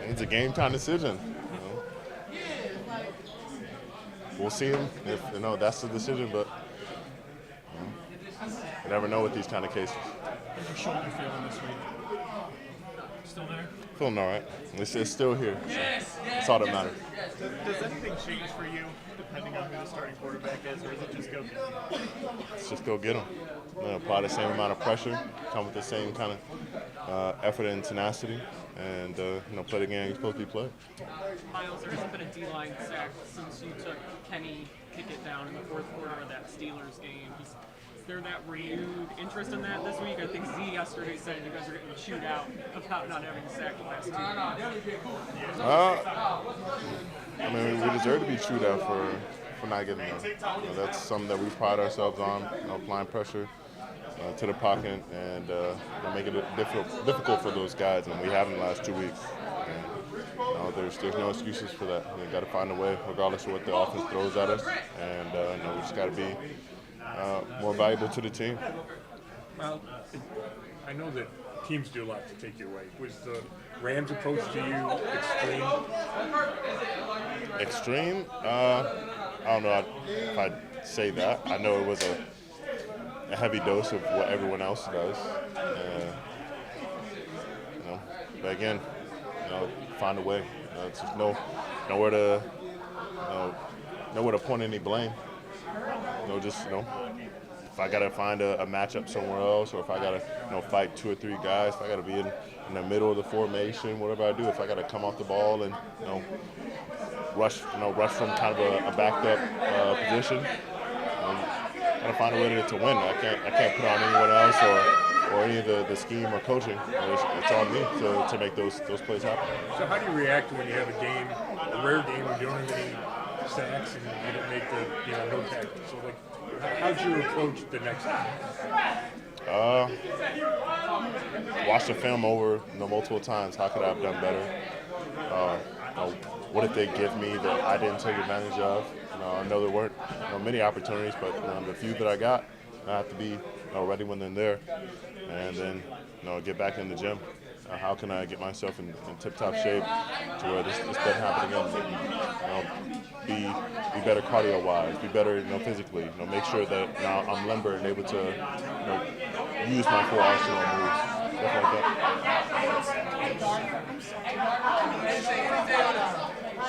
It's a game time decision. We'll see him if that's the decision, but you never know with these kind of cases. How's your shoulder feeling this week? Still there? Feeling all right. It's still here. So that's all that matters. Does anything change for you depending on who the starting quarterback is, or is it just go get him? Let's just go get them. Apply the same amount of pressure, come with the same kind of effort and tenacity, and play the game you're supposed to be playing. Myles, there hasn't been a D-line sack since you took Kenny Pickett down in the fourth quarter of that Steelers game. Is there that renewed interest in that this week? I think Z yesterday said you guys are getting chewed out about not having a sack the last 2 games. We deserve to be chewed out for not getting them. That's something that we pride ourselves on, applying pressure to the pocket and make it difficult for those guys, and we have in the last 2 weeks. And, there's no excuses for that. We got to find a way, regardless of what the offense throws at us, and we just got to be more valuable to the team. Well, I know that teams do a lot to take you away. Was the Rams' approach to you extreme? Extreme? I don't know if I'd say that. I know it was a heavy dose of what everyone else does. But again, find a way. It's just nowhere to point any blame. If I gotta find a matchup somewhere else, or if I gotta fight 2 or 3 guys, if I gotta be in the middle of the formation, whatever I do, if I gotta come off the ball and rush from kind of a backed up position, gotta find a way to win. I can't put on anyone else or any of the scheme or coaching. It's on me to make those plays happen. So how do you react when you have a rare game where you don't have any sacks and you don't make the no tackles? So how'd you approach the next time? Watch the film over multiple times. How could I have done better? What did they give me that I didn't take advantage of? I know there weren't many opportunities, but the few that I got, I have to be ready when they're there, and then get back in the gym. How can I get myself in tip-top shape to where this doesn't happen again? Be better cardio-wise, be better physically. Make sure that I'm limber and able to use my full arsenal of moves, stuff like that.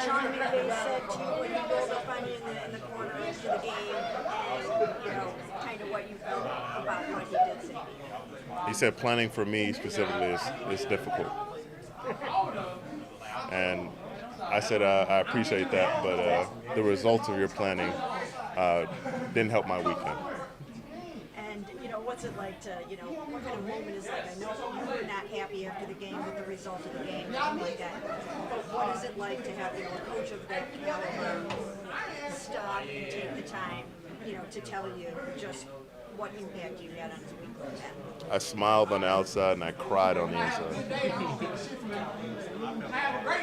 Sean McVay said to you when you rolled up on you in the corner after the game, and kind of what you felt about what he did say to you. He said planning for me specifically is difficult, and I said I appreciate that, but the results of your planning didn't help my weekend. And what's it like to what kind of moment is like? I know you were not happy after the game with the result of the game, something like that. But what is it like to have a coach of that caliber stop and take the time, to tell you just what impact you had on his week like that? I smiled on the outside and I cried on the inside.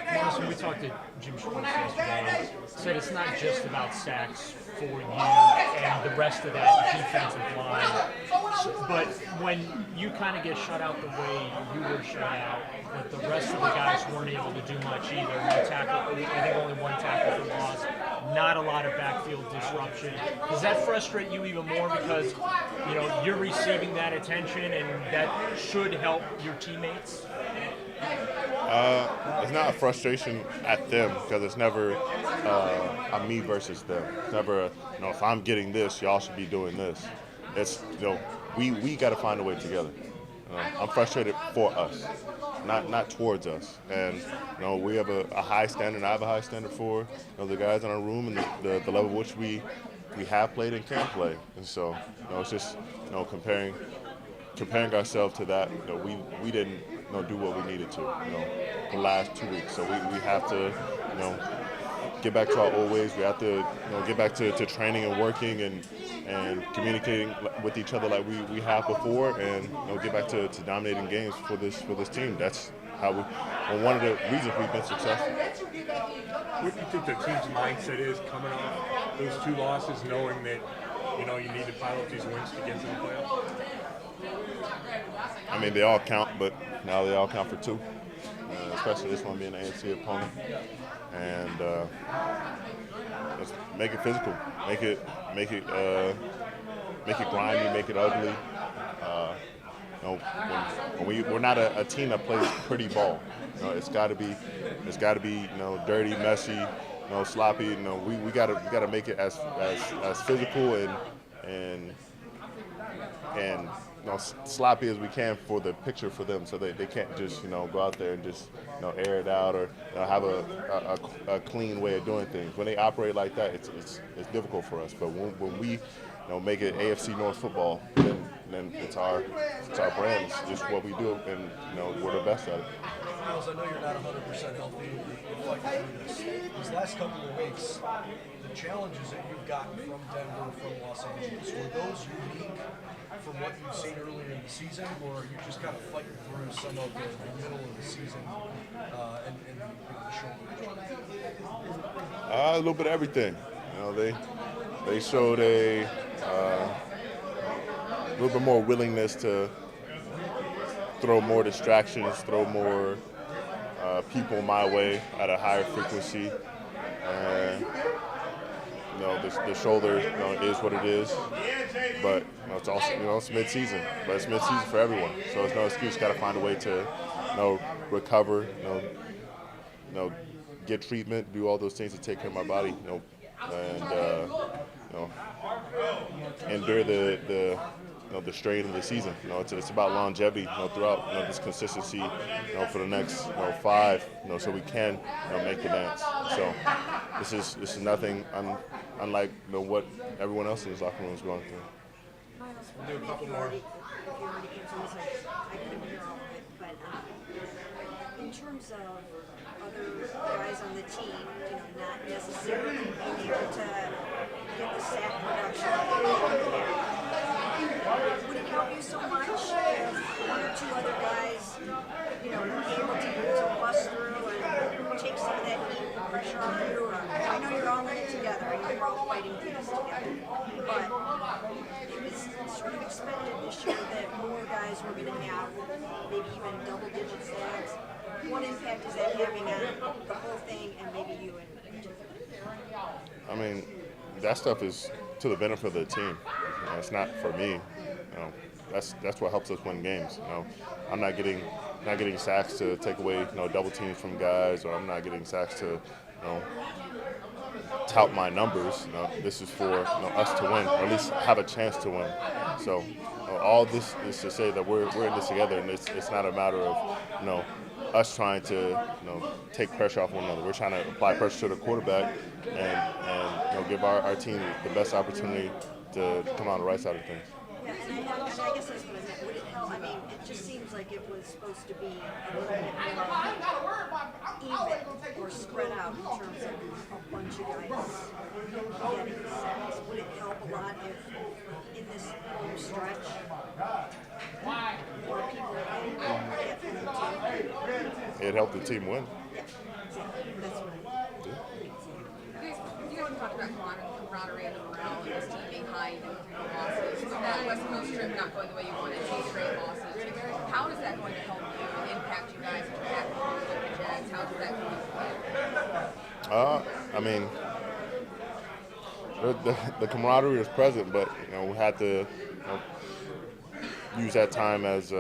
Myles, when we talked to Jim Schwartz yesterday, said it's not just about sacks for you and the rest of that defensive line, but when you kind of get shut out the way you were shut out, but the rest of the guys weren't able to do much either. No tackle, I think only 1 tackle for loss, not a lot of backfield disruption. Does that frustrate you even more because you're receiving that attention and that should help your teammates? It's not a frustration at them because it's never a me versus them. It's never if I'm getting this, y'all should be doing this. It's we got to find a way together. I'm frustrated for us, not towards us. And we have a high standard. I have a high standard for the guys in our room and the level which we have played and can play. And so it's just comparing ourselves to that. We didn't do what we needed to the last 2 weeks. So we have to get back to our old ways. We have to get back to training and working and communicating with each other like we have before, and get back to dominating games for this team. That's how one of the reasons we've been successful. What do you think the team's mindset is coming off those 2 losses, knowing that you need to pile up these wins to get to the playoffs? I mean, they all count. but now they all count for 2, especially this one being an AFC opponent. And let's make it physical, make it grimy, make it ugly. We're not a team that plays pretty ball. It's got to be dirty, messy, sloppy. We gotta make it as physical and sloppy as we can for the picture for them, so they can't just go out there and just air it out or have a clean way of doing things. When they operate like that, it's difficult for us. But when we make it AFC North football, then it's our brand. It's just what we do, and we're the best at it. Myles, I know you're not 100% healthy. You're fighting through this. These last couple of weeks, the challenges that you've gotten from Denver, from Los Angeles, were those unique from what you've seen earlier in the season, or are you just kind of fighting through some of the middle of the season and the shoulder? A little bit of everything. They showed a little bit more willingness to throw more distractions, throw more people my way at a higher frequency. And the shoulder is what it is, but it's also it's mid-season, but it's mid-season for everyone, so it's no excuse. Got to find a way to recover, get treatment, do all those things to take care of my body, and endure the strain of the season. It's about longevity throughout this consistency for the next 5 so we can make the dance. So this is nothing unlike what everyone else in this locker room is going through. Myles, if you already answered this, I couldn't hear all of it, but in terms of other guys on the team, not necessarily being able to get the sack production, would it help you so much if 1 or 2 other guys, were able to bust through and take some of that heat and pressure off you? Or, I know you're all in it together. I know you're all fighting through this together. But it was sort of expected this year that more guys were going to have maybe even double-digit sacks. What impact is that having on the whole thing and maybe you in particular? I mean, that stuff is to the benefit of the team. It's not for me. That's what helps us win games. I'm not getting sacks to take away double teams from guys, or I'm not getting sacks to tout my numbers. This is for us to win, or at least have a chance to win. So all this is to say that we're in this together, and it's not a matter of us trying to take pressure off one another. We're trying to apply pressure to the quarterback and give our team the best opportunity to come out on the right side of things. Yeah, and I guess that's what I meant. Would it help? I mean, it just seems like it was supposed to be a little bit more even or spread out in terms of a bunch of guys getting sacks. Would it help a lot if in this home stretch more people get from the team? It helped the team win. Yeah, exactly. That's what I mean. You guys talked about camaraderie and the morale and this team being high even with 3 losses. With that West Coast trip not going the way you wanted, 2 straight losses. How is that going to help you and impact you guys if you're back with the Jags? How does that come into play? I mean, the camaraderie is present, but we had to use that time as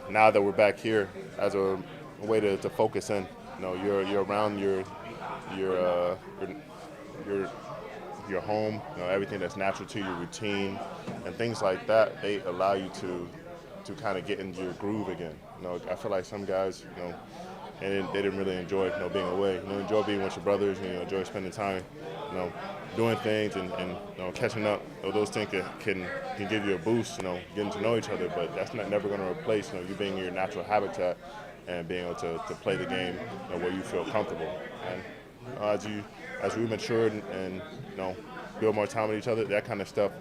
now that we're back here as a way to focus in. You're around your home, everything that's natural to your routine and things like that. They allow you to kind of get into your groove again. I feel like some guys, and they didn't really enjoy being away. Enjoy being with your brothers, enjoy spending time, doing things and catching up. Those things can give you a boost, getting to know each other. But that's never going to replace you being in your natural habitat and being able to play the game where you feel comfortable. And as we mature and build more time with each other, that kind of stuff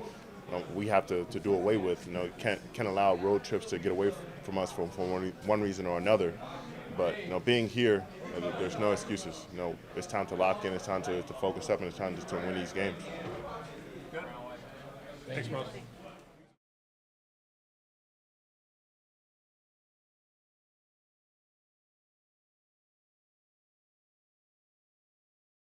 we have to do away with. Can't allow road trips to get away from us for one reason or another. But being here, there's no excuses. It's time to lock in. It's time to focus up, and it's time just to win these games. Thanks, Myles.